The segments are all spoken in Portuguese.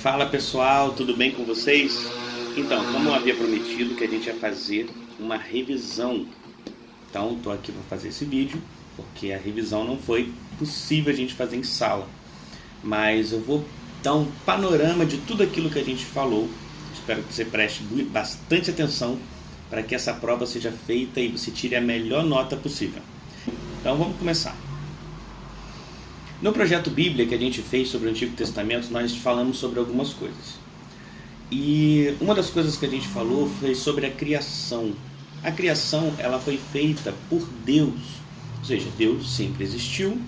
Fala pessoal, tudo bem com vocês? Então, como eu havia prometido que a gente ia fazer uma revisão, então estou aqui para fazer esse vídeo, porque a revisão não foi possível a gente fazer em sala, mas eu vou dar um panorama de tudo aquilo que a gente falou. Espero que você preste bastante atenção para que essa prova seja feita e você tire a melhor nota possível. Então vamos começar. No projeto Bíblia que a gente fez sobre o Antigo Testamento, nós falamos sobre algumas coisas. E uma das coisas que a gente falou foi sobre a criação. A criação, ela foi feita por Deus. Ou seja, Deus sempre existiu,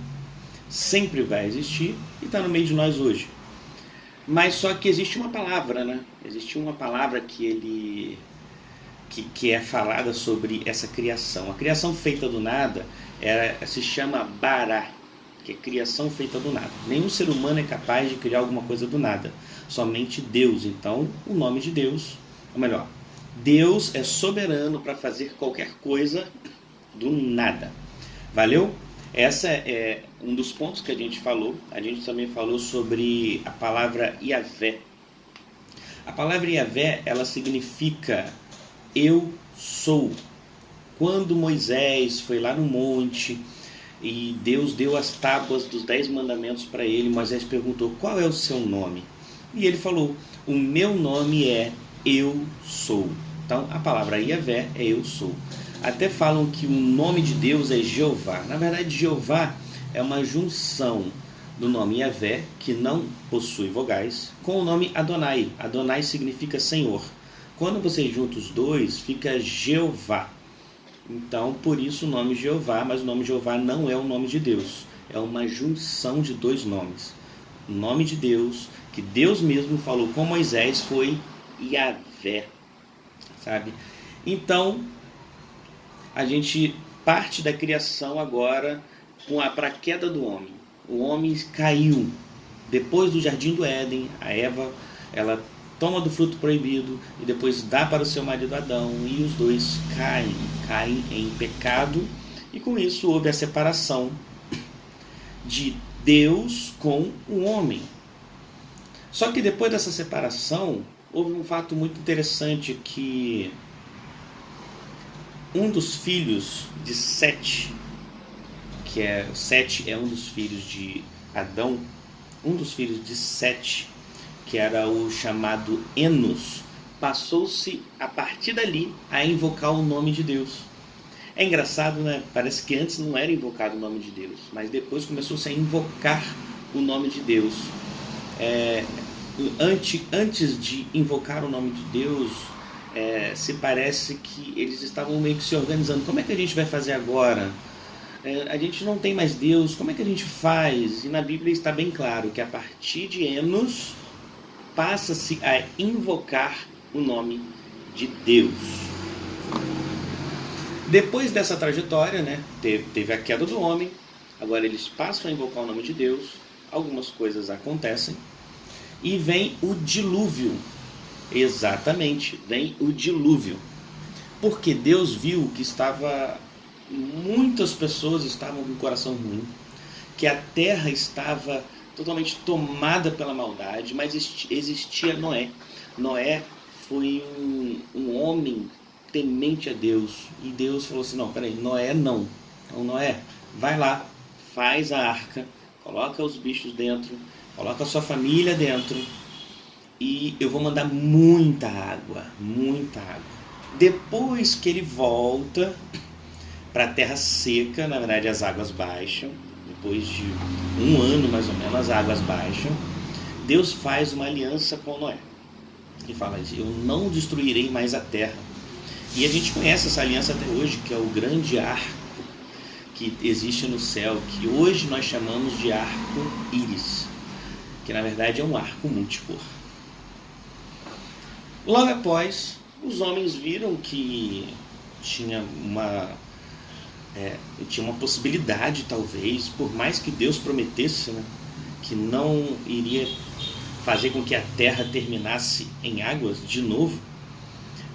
sempre vai existir e está no meio de nós hoje. Mas só que existe uma palavra, né? Existe uma palavra que é falada sobre essa criação. A criação feita do nada se chama Bará, que é criação feita do nada. Nenhum ser humano é capaz de criar alguma coisa do nada. Somente Deus. Então, o nome de Deus, ou melhor, Deus é soberano para fazer qualquer coisa do nada. Valeu? Essa é um dos pontos que a gente falou. A gente também falou sobre a palavra Yavé. A palavra Yavé, ela significa eu sou. Quando Moisés foi lá no monte e Deus deu as tábuas dos 10 mandamentos para ele, Moisés perguntou: qual é o seu nome? E ele falou: o meu nome é eu sou. Então a palavra Yavé é eu sou. Até falam que o nome de Deus é Jeová. Na verdade, Jeová é uma junção do nome Yavé, que não possui vogais, com o nome Adonai. Adonai significa Senhor. Quando você junta os dois, fica Jeová. Então, por isso o nome Jeová, mas o nome Jeová não é o nome de Deus. É uma junção de dois nomes. O nome de Deus, que Deus mesmo falou com Moisés, foi Yavé. Sabe? Então, a gente parte da criação agora para a queda do homem. O homem caiu. Depois do jardim do Éden, a Eva, ela toma do fruto proibido e depois dá para o seu marido Adão, e os dois caem em pecado, e com isso houve a separação de Deus com o homem. Só que depois dessa separação, houve um fato muito interessante, que um dos filhos de Sete, Sete é um dos filhos de Adão, um dos filhos de Sete, que era o chamado Enos, passou-se a partir dali a invocar o nome de Deus. É engraçado, né? Parece que antes não era invocado o nome de Deus, mas depois começou-se a invocar o nome de Deus. Antes de invocar o nome de Deus, se parece que eles estavam meio que se organizando. Como é que a gente vai fazer agora? A gente não tem mais Deus, como é que a gente faz? E na Bíblia está bem claro que a partir de Enos passa-se a invocar o nome de Deus. Depois dessa trajetória, né, teve a queda do homem, agora eles passam a invocar o nome de Deus, algumas coisas acontecem, e vem o dilúvio. Exatamente, vem o dilúvio. Porque Deus viu que muitas pessoas estavam com o coração ruim, que a terra estava totalmente tomada pela maldade, mas existia Noé. Noé foi um homem temente a Deus, e Deus falou assim: não, peraí, Noé não. Então Noé, vai lá, faz a arca, coloca os bichos dentro, coloca a sua família dentro, e eu vou mandar muita água, muita água. Depois que ele volta para a terra seca, na verdade as águas baixam. Depois de 1 ano mais ou menos, as águas baixam. Deus faz uma aliança com Noé e fala: eu não destruirei mais a terra. E a gente conhece essa aliança até hoje, que é o grande arco que existe no céu, que hoje nós chamamos de arco-íris, que na verdade é um arco multicor. Logo após, os homens viram que tinha uma possibilidade, talvez, por mais que Deus prometesse, né, que não iria fazer com que a terra terminasse em águas de novo,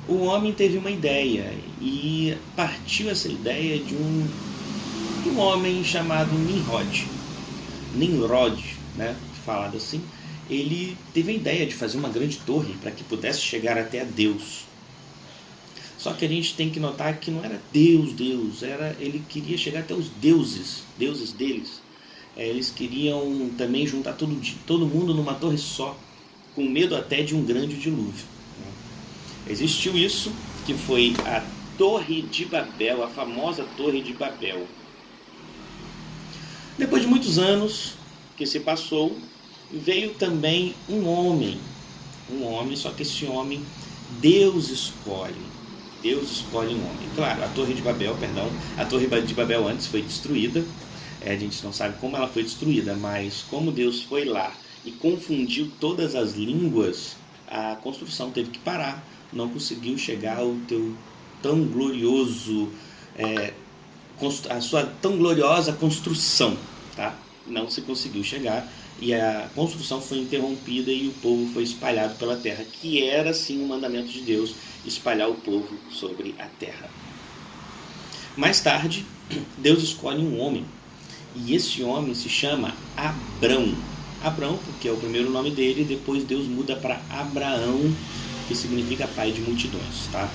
o homem teve uma ideia, e partiu essa ideia de um homem chamado Nimrod, né, falado assim. ele teve a ideia de fazer uma grande torre para que pudesse chegar até a Deus. Só que a gente tem que notar que não era Deus, ele queria chegar até os deuses deles. Eles queriam também juntar todo mundo numa torre só, com medo até de um grande dilúvio. Existiu isso, que foi a Torre de Babel, a famosa Torre de Babel. Depois de muitos anos que se passou, veio também um homem, só que esse homem, Deus escolhe um homem. Claro, a Torre de Babel antes foi destruída, a gente não sabe como ela foi destruída, mas como Deus foi lá e confundiu todas as línguas, a construção teve que parar, não conseguiu chegar ao teu tão glorioso, a sua tão gloriosa construção, tá? Não se conseguiu chegar e a construção foi interrompida e o povo foi espalhado pela terra, que era sim um mandamento de Deus, espalhar o povo sobre a terra. Mais tarde, Deus escolhe um homem, e esse homem se chama Abrão. Abrão, porque é o primeiro nome dele, e depois Deus muda para Abraão, que significa pai de multidões, tá?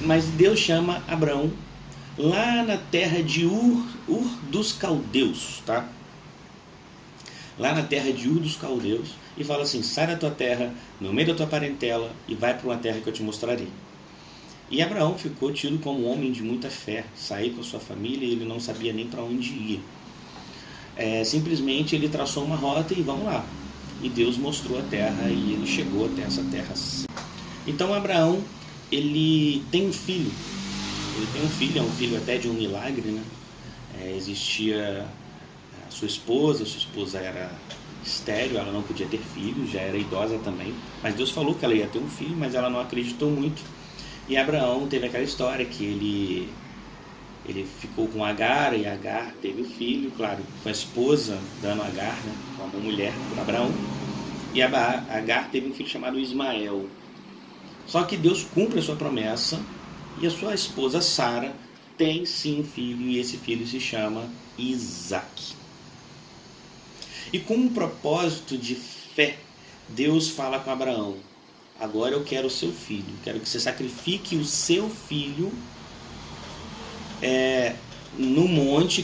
Mas Deus chama Abrão lá na terra de Ur dos Caldeus, tá? Lá na terra de Ur dos Caldeus, e fala assim: sai da tua terra, no meio da tua parentela, e vai para uma terra que eu te mostrarei. E Abraão ficou tido como um homem de muita fé, saiu com a sua família e ele não sabia nem para onde ir. Simplesmente ele traçou uma rota e vamos lá. E Deus mostrou a terra e ele chegou até essa terra. Então Abraão, ele tem um filho. É um filho até de um milagre, né? Existia a sua esposa era estéril, ela não podia ter filhos, já era idosa também. Mas Deus falou que ela ia ter um filho, mas ela não acreditou muito. E Abraão teve aquela história que ele ficou com Agar, e Agar teve o filho, claro, com a esposa dando Agar, né, como mulher para Abraão. E Agar teve um filho chamado Ismael. Só que Deus cumpre a sua promessa e a sua esposa Sara tem sim um filho, e esse filho se chama Isaque. E com um propósito de fé, Deus fala com Abraão: agora eu quero o seu filho, quero que você sacrifique o seu filho no monte,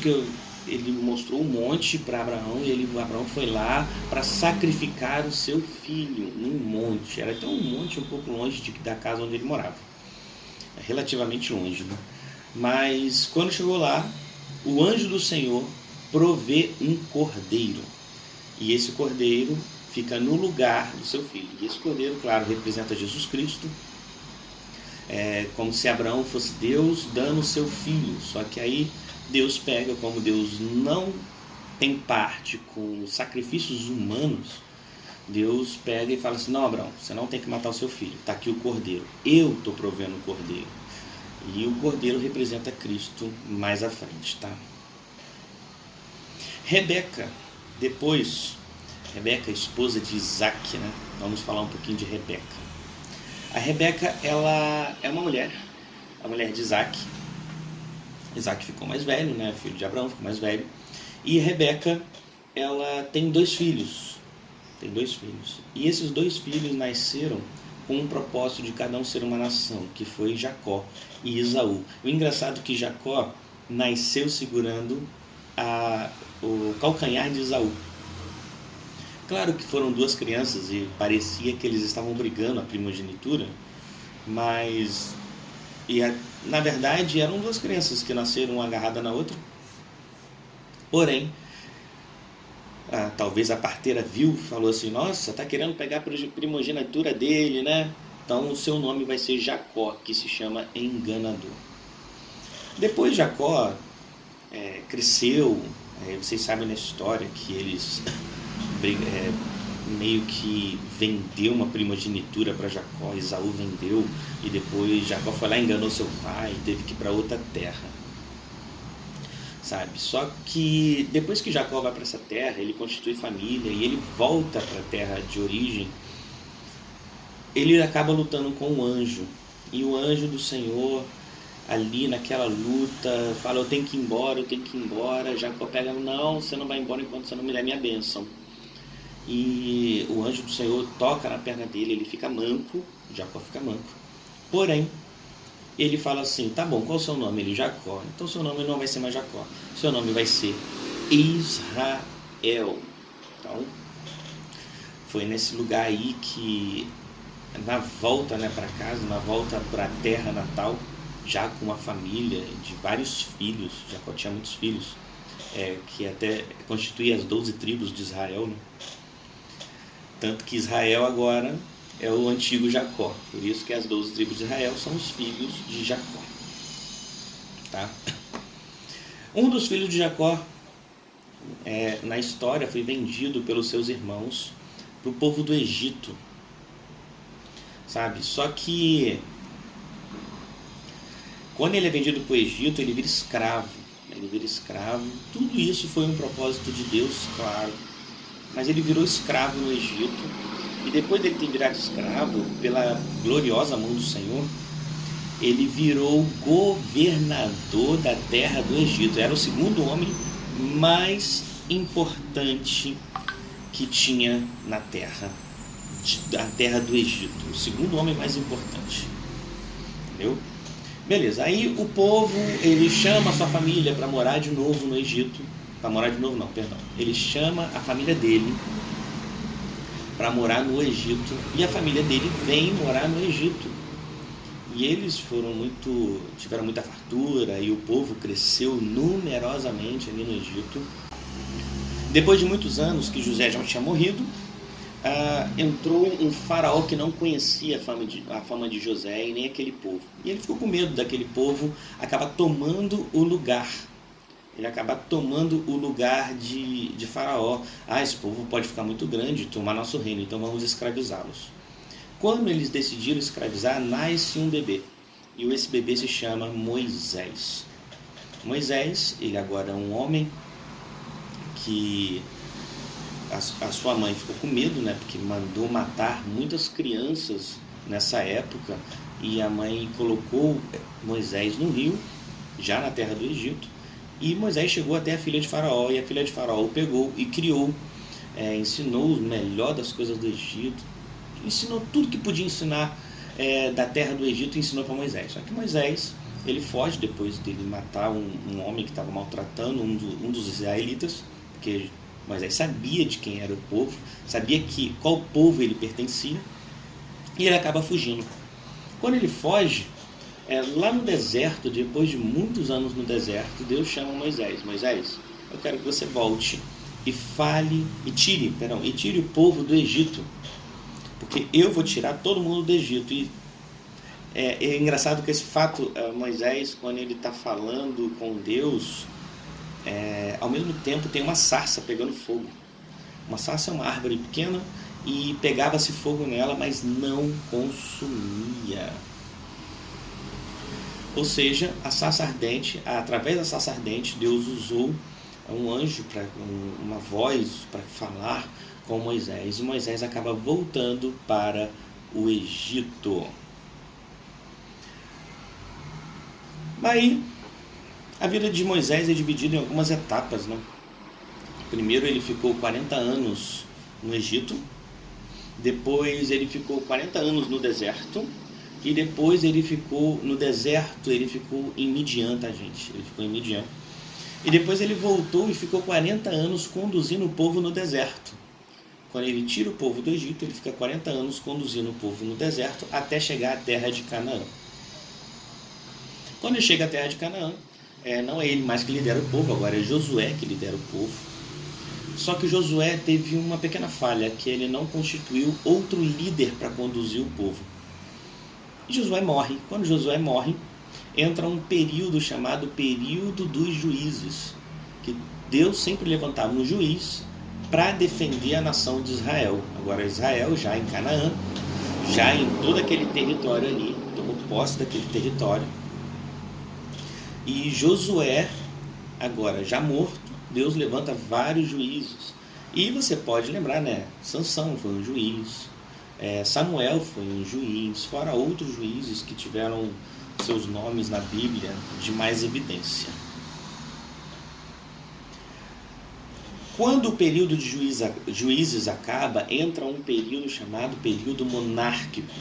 ele mostrou um monte para Abraão, e Abraão foi lá para sacrificar o seu filho num monte. Era até um monte um pouco longe da casa onde ele morava, relativamente longe, né? Mas quando chegou lá, o anjo do Senhor provê um cordeiro, e esse cordeiro fica no lugar do seu filho. E esse cordeiro, claro, representa Jesus Cristo. Como se Abraão fosse Deus dando o seu filho. Só que aí Deus pega, como Deus não tem parte com sacrifícios humanos, Deus pega e fala assim: não, Abraão, você não tem que matar o seu filho, está aqui o cordeiro, eu estou provendo o cordeiro. E o cordeiro representa Cristo mais à frente, tá? Rebeca, esposa de Isaque, né? Vamos falar um pouquinho de Rebeca. A Rebeca, ela é uma mulher, a mulher de Isaque. Isaque ficou mais velho, né? Filho de Abraão, ficou mais velho. E Rebeca, ela tem dois filhos. E esses dois filhos nasceram com um propósito de cada um ser uma nação, que foi Jacó e Esaú. O engraçado é que Jacó nasceu segurando o calcanhar de Esaú. Claro que foram duas crianças e parecia que eles estavam brigando a primogenitura, mas na verdade eram duas crianças que nasceram uma agarrada na outra. Porém, talvez a parteira viu, falou assim: nossa, está querendo pegar a primogenitura dele, né? Então o seu nome vai ser Jacó, que se chama enganador. Depois Jacó cresceu, vocês sabem na história que eles meio que vendeu uma primogenitura para Jacó. Esaú vendeu, e depois Jacó foi lá e enganou seu pai, teve que ir para outra terra, sabe? Só que depois que Jacó vai para essa terra, ele constitui família e ele volta para a terra de origem. Ele acaba lutando com um anjo, e o anjo do Senhor ali naquela luta fala: eu tenho que ir embora. Jacó pega: não, você não vai embora enquanto você não me der minha bênção. e o anjo do Senhor toca na perna dele, ele fica manco, Jacó fica manco. Porém, ele fala assim, tá bom, qual é o seu nome? Ele, Jacó. Então seu nome não vai ser mais Jacó, seu nome vai ser Israel. Então, foi nesse lugar aí que, na volta, né, para casa, na volta para a terra natal, já com uma família de vários filhos, Jacó tinha muitos filhos, que até constituía as 12 tribos de Israel, né? Tanto que Israel agora é o antigo Jacó, por isso que as 12 tribos de Israel são os filhos de Jacó. Tá? Um dos filhos de Jacó, na história, foi vendido pelos seus irmãos para o povo do Egito, sabe? Só que quando ele é vendido para o Egito, ele vira escravo. Tudo isso foi um propósito de Deus, claro, mas ele virou escravo no Egito, e depois dele ter virado escravo, pela gloriosa mão do Senhor, ele virou governador da terra do Egito. Era o segundo homem mais importante que tinha na terra, da terra do Egito, o segundo homem mais importante, entendeu? Beleza, aí o povo, ele chama a sua família para morar de novo no Egito, ele chama a família dele para morar no Egito, e a família dele vem morar no Egito, e eles tiveram muita fartura, e o povo cresceu numerosamente ali no Egito. Depois de muitos anos que José já tinha morrido, entrou um faraó que não conhecia a fama de José e nem aquele povo. E ele ficou com medo daquele povo acabar tomando o lugar. De faraó. Esse povo pode ficar muito grande e tomar nosso reino, então vamos escravizá-los. Quando eles decidiram escravizar, nasce um bebê. E esse bebê se chama Moisés. Moisés, ele agora é um homem que a sua mãe ficou com medo, né, porque mandou matar muitas crianças nessa época, e a mãe colocou Moisés no rio, já na terra do Egito, e Moisés chegou até a filha de Faraó, e a filha de Faraó o pegou e criou, ensinou o melhor das coisas do Egito, ensinou tudo que podia ensinar da terra do Egito, e ensinou para Moisés. Só que Moisés, ele foge depois dele matar um homem que estava maltratando um dos israelitas, porque Moisés sabia de quem era o povo, sabia qual povo ele pertencia, e ele acaba fugindo. Quando ele foge, lá no deserto, depois de muitos anos no deserto, Deus chama Moisés. Moisés, eu quero que você volte e tire o povo do Egito, porque eu vou tirar todo mundo do Egito. E é engraçado que esse fato, Moisés, quando ele está falando com Deus, ao mesmo tempo tem uma sarça pegando fogo. Uma sarça é uma árvore pequena, e pegava-se fogo nela, mas não consumia. Ou seja, a sarça ardente, através da sarça ardente, Deus usou um anjo, uma voz para falar com Moisés, e Moisés acaba voltando para o Egito. Aí, a vida de Moisés é dividida em algumas etapas, né? Primeiro ele ficou 40 anos no Egito, depois ele ficou 40 anos no deserto, e depois ele ficou no deserto, ele ficou em Midian, tá, gente? Ele ficou em Midian. E depois ele voltou e ficou 40 anos conduzindo o povo no deserto. Quando ele tira o povo do Egito, ele fica 40 anos conduzindo o povo no deserto até chegar à terra de Canaã. Quando ele chega à terra de Canaã, não é ele mais que lidera o povo, agora é Josué que lidera o povo. Só que Josué teve uma pequena falha, que ele não constituiu outro líder para conduzir o povo. E Josué morre. Quando Josué morre, entra um período chamado período dos juízes, que Deus sempre levantava um juiz para defender a nação de Israel. Agora Israel já em Canaã, já em todo aquele território ali, tomou posse daquele território. E Josué, agora já morto, Deus levanta vários juízes. E você pode lembrar, né? Sansão foi um juiz, Samuel foi um juiz, fora outros juízes que tiveram seus nomes na Bíblia de mais evidência. Quando o período de juízes acaba, entra um período chamado período monárquico,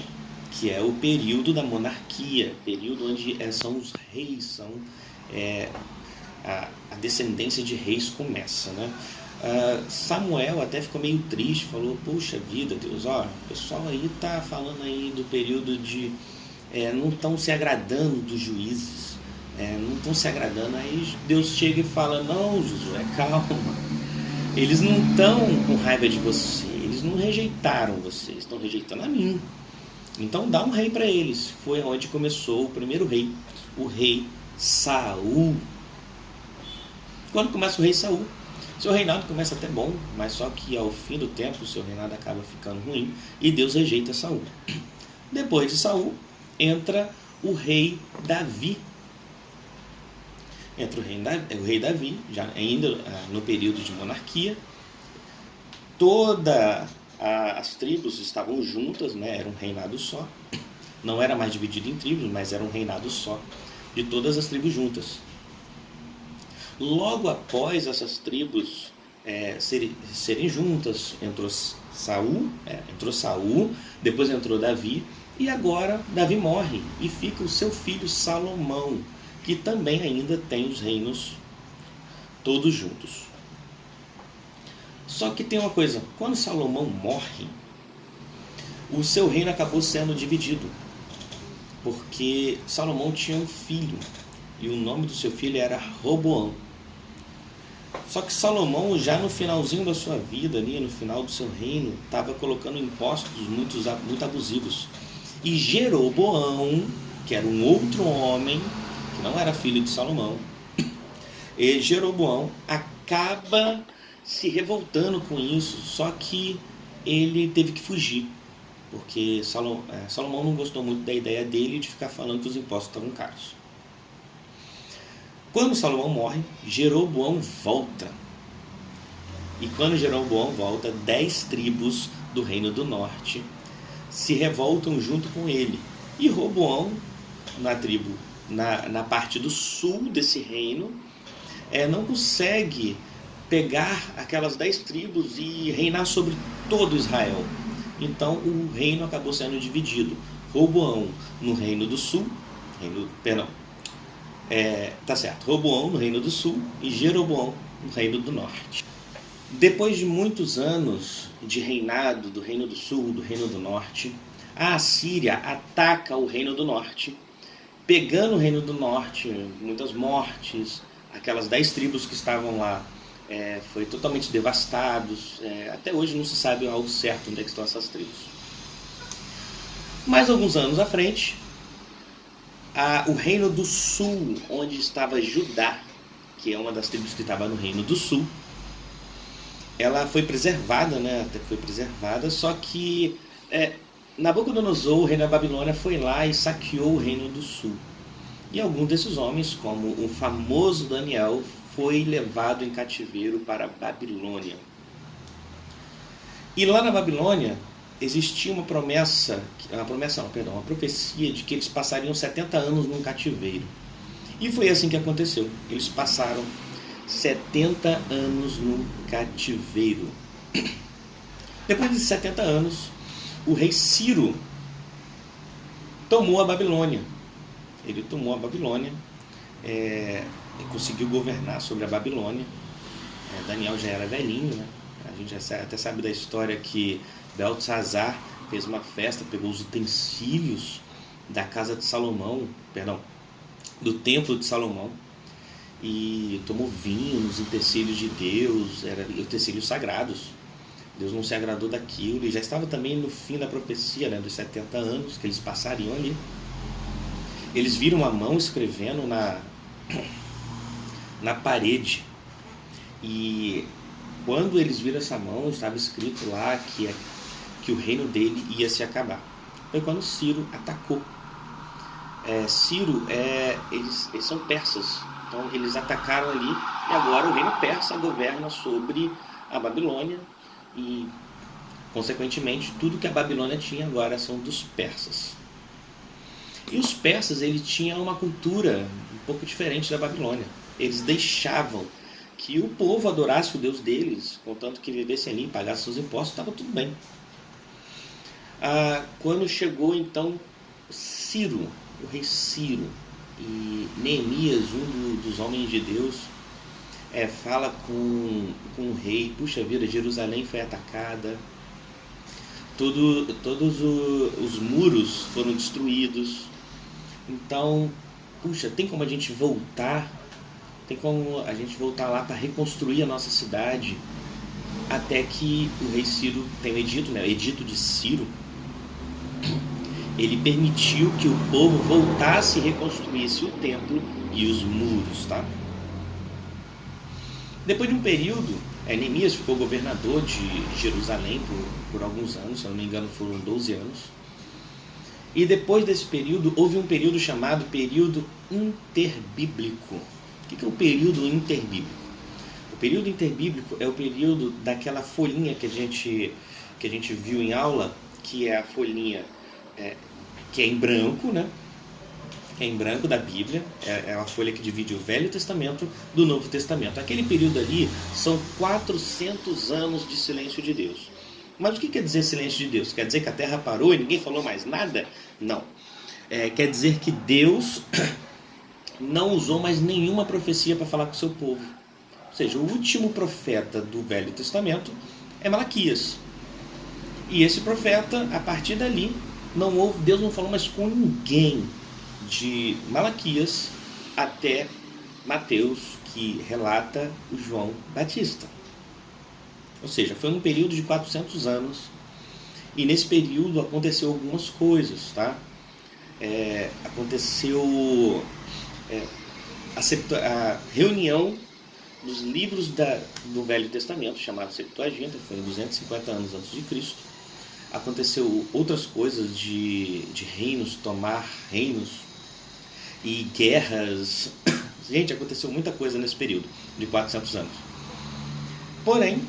que é o período da monarquia, período onde são os reis, a descendência de reis começa, né? Samuel até ficou meio triste, falou: puxa vida, Deus, ó, o pessoal aí tá falando aí do período de... não estão se agradando dos juízes, não estão se agradando. Aí Deus chega e fala: não, Josué, calma, eles não estão com raiva de você, eles não rejeitaram você, estão rejeitando a mim. Então dá um rei para eles. Foi onde começou o primeiro rei, o rei Saul. Quando começa o rei Saul, seu reinado começa até bom, mas só que ao fim do tempo o seu reinado acaba ficando ruim e Deus rejeita Saul. Depois de Saul entra o rei Davi. Entra o rei Davi, já ainda no período de monarquia. Todas as tribos estavam juntas, né? Era um reinado só. Não era mais dividido em tribos, mas era um reinado só, de todas as tribos juntas. Logo após essas tribos serem juntas, entrou Saul, depois entrou Davi, e agora Davi morre e fica o seu filho Salomão, que também ainda tem os reinos todos juntos. Só que tem uma coisa: quando Salomão morre, o seu reino acabou sendo dividido, porque Salomão tinha um filho, e o nome do seu filho era Roboão. Só que Salomão, já no finalzinho da sua vida, ali, no final do seu reino, estava colocando impostos muito abusivos. E Jeroboão, que era um outro homem, que não era filho de Salomão, e Jeroboão acaba se revoltando com isso, só que ele teve que fugir, porque Salomão não gostou muito da ideia dele de ficar falando que os impostos estavam caros. Quando Salomão morre, Jeroboão volta. E quando Jeroboão volta, 10 tribos do reino do norte se revoltam junto com ele. E Roboão, na parte do sul desse reino, não consegue pegar aquelas 10 tribos e reinar sobre todo Israel. Então o reino acabou sendo dividido. Roboão no reino do sul, Roboão no reino do sul e Jeroboão no reino do norte. Depois de muitos anos de reinado do reino do sul, do reino do norte, a Assíria ataca o reino do norte, pegando o reino do norte, muitas mortes, aquelas 10 tribos que estavam lá foi totalmente devastados. Até hoje não se sabe ao certo onde é que estão essas tribos. Mais alguns anos à frente, o reino do sul, onde estava Judá, que é uma das tribos que estava no reino do sul, ela foi preservada, né? Até foi preservada, só que Nabucodonosor, o rei da Babilônia, foi lá e saqueou o reino do sul. E alguns desses homens, como o famoso Daniel, foi levado em cativeiro para a Babilônia. E lá na Babilônia existia uma profecia de que eles passariam 70 anos num cativeiro. E foi assim que aconteceu. Eles passaram 70 anos no cativeiro. Depois de 70 anos, o rei Ciro tomou a Babilônia. Ele tomou a Babilônia e conseguiu governar sobre a Babilônia. Daniel já era velhinho, né? A gente já até sabe da história que Beltesazar fez uma festa, pegou os utensílios da casa de Salomão, do templo de Salomão, e tomou vinho nos utensílios de Deus, eram utensílios sagrados. Deus não se agradou daquilo, e já estava também no fim da profecia, né, dos 70 anos que eles passariam ali. Eles viram uma mão escrevendo na parede, e quando eles viram essa mão, estava escrito lá que o reino dele ia se acabar. Foi quando Ciro atacou. Eles são persas, então eles atacaram ali, e agora o reino persa governa sobre a Babilônia, e consequentemente tudo que a Babilônia tinha agora são dos persas. E os persas, eles tinham uma cultura um pouco diferente da Babilônia. Eles deixavam que o povo adorasse o Deus deles, contanto que vivessem ali, pagassem seus impostos, estava tudo bem. Quando chegou então Ciro, o rei Ciro, e Neemias, dos homens de Deus, fala com o rei: puxa vida, Jerusalém foi atacada, todos os muros foram destruídos, então, puxa, tem como a gente voltar? Tem como a gente voltar lá para reconstruir a nossa cidade? Até que o rei Ciro tem um edito, né? O edito de Ciro, ele permitiu que o povo voltasse e reconstruísse o templo e os muros, tá? Depois de um período, Neemias ficou governador de Jerusalém por alguns anos, se eu não me engano foram 12 anos. E depois desse período, houve um período chamado período interbíblico. O que é o período interbíblico? O período interbíblico é o período daquela folhinha que a gente viu em aula, que é a folhinha que é em branco, né? É em branco da Bíblia, é uma folha que divide o Velho Testamento do Novo Testamento. Aquele período ali são 400 anos de silêncio de Deus. Mas o que quer dizer silêncio de Deus? Quer dizer que a terra parou e ninguém falou mais nada? Não. Quer dizer que Deus não usou mais nenhuma profecia para falar com o seu povo. Ou seja, o último profeta do Velho Testamento é Malaquias. E esse profeta, a partir dali, Deus não falou mais com ninguém, de Malaquias até Mateus, que relata o João Batista. Ou seja, foi um período de 400 anos, e nesse período aconteceu algumas coisas, tá? Aconteceu a reunião dos livros do Velho Testamento, chamado Septuaginta, foi em 250 anos antes de Cristo. Aconteceu outras coisas de reinos, tomar reinos e guerras. Gente, aconteceu muita coisa nesse período de 400 anos. Porém,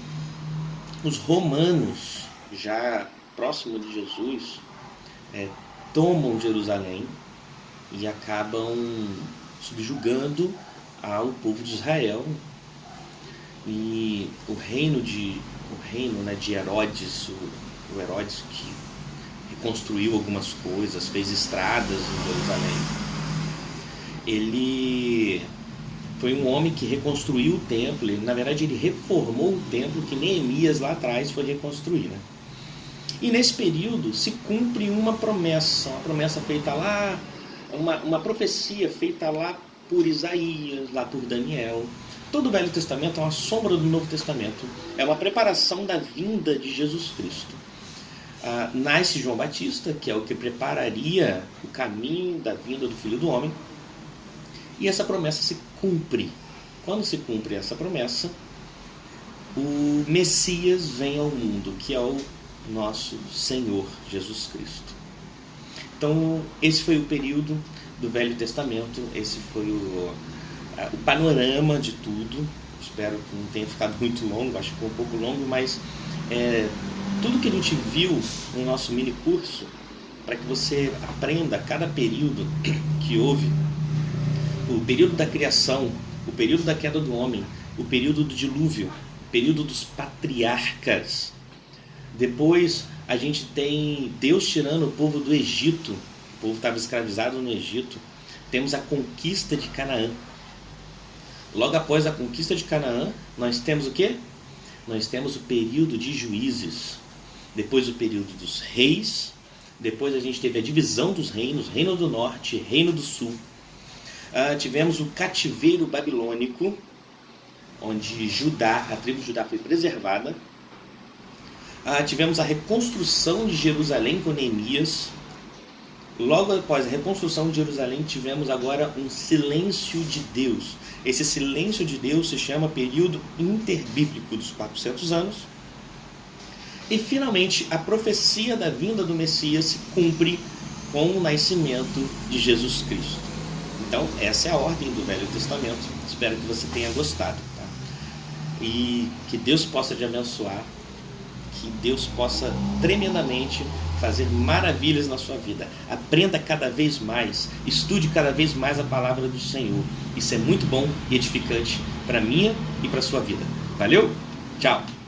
os romanos, já próximo de Jesus, tomam Jerusalém e acabam subjugando ao povo de Israel. E o reino de Herodes, o Herodes que reconstruiu algumas coisas, fez estradas em Jerusalém, ele foi um homem que reconstruiu o templo. Na verdade, ele reformou o templo que Neemias lá atrás foi reconstruir, né? E nesse período se cumpre uma promessa feita lá, uma profecia feita lá por Isaías, lá por Daniel. Todo o Velho Testamento é uma sombra do Novo Testamento, é uma preparação da vinda de Jesus Cristo. Nasce João Batista, que é o que prepararia o caminho da vinda do Filho do Homem, e essa promessa se cumpre. Quando se cumpre essa promessa, o Messias vem ao mundo, que é o nosso Senhor Jesus Cristo. Então, esse foi o período do Velho Testamento, esse foi o panorama de tudo. Espero que não tenha ficado muito longo, acho que foi um pouco longo, mas tudo que a gente viu no nosso mini curso, para que você aprenda cada período que houve: o período da criação, o período da queda do homem, o período do dilúvio, o período dos patriarcas. Depois a gente tem Deus tirando o povo do Egito, o povo estava escravizado no Egito. Temos a conquista de Canaã. Logo após a conquista de Canaã, nós temos o quê? Nós temos o período de juízes. Depois o período dos reis. Depois a gente teve a divisão dos reinos, Reino do Norte, Reino do Sul. Tivemos o cativeiro babilônico, onde a tribo de Judá foi preservada. Tivemos a reconstrução de Jerusalém com Neemias. Logo após a reconstrução de Jerusalém, tivemos agora um silêncio de Deus. Esse silêncio de Deus se chama período interbíblico dos 400 anos. E finalmente a profecia da vinda do Messias se cumpre com o nascimento de Jesus Cristo. Então essa é a ordem do Velho Testamento. Espero que você tenha gostado, tá? E que Deus possa te abençoar, que Deus possa tremendamente fazer maravilhas na sua vida. Aprenda cada vez mais, estude cada vez mais a palavra do Senhor. Isso é muito bom e edificante para a minha e para a sua vida. Valeu? Tchau!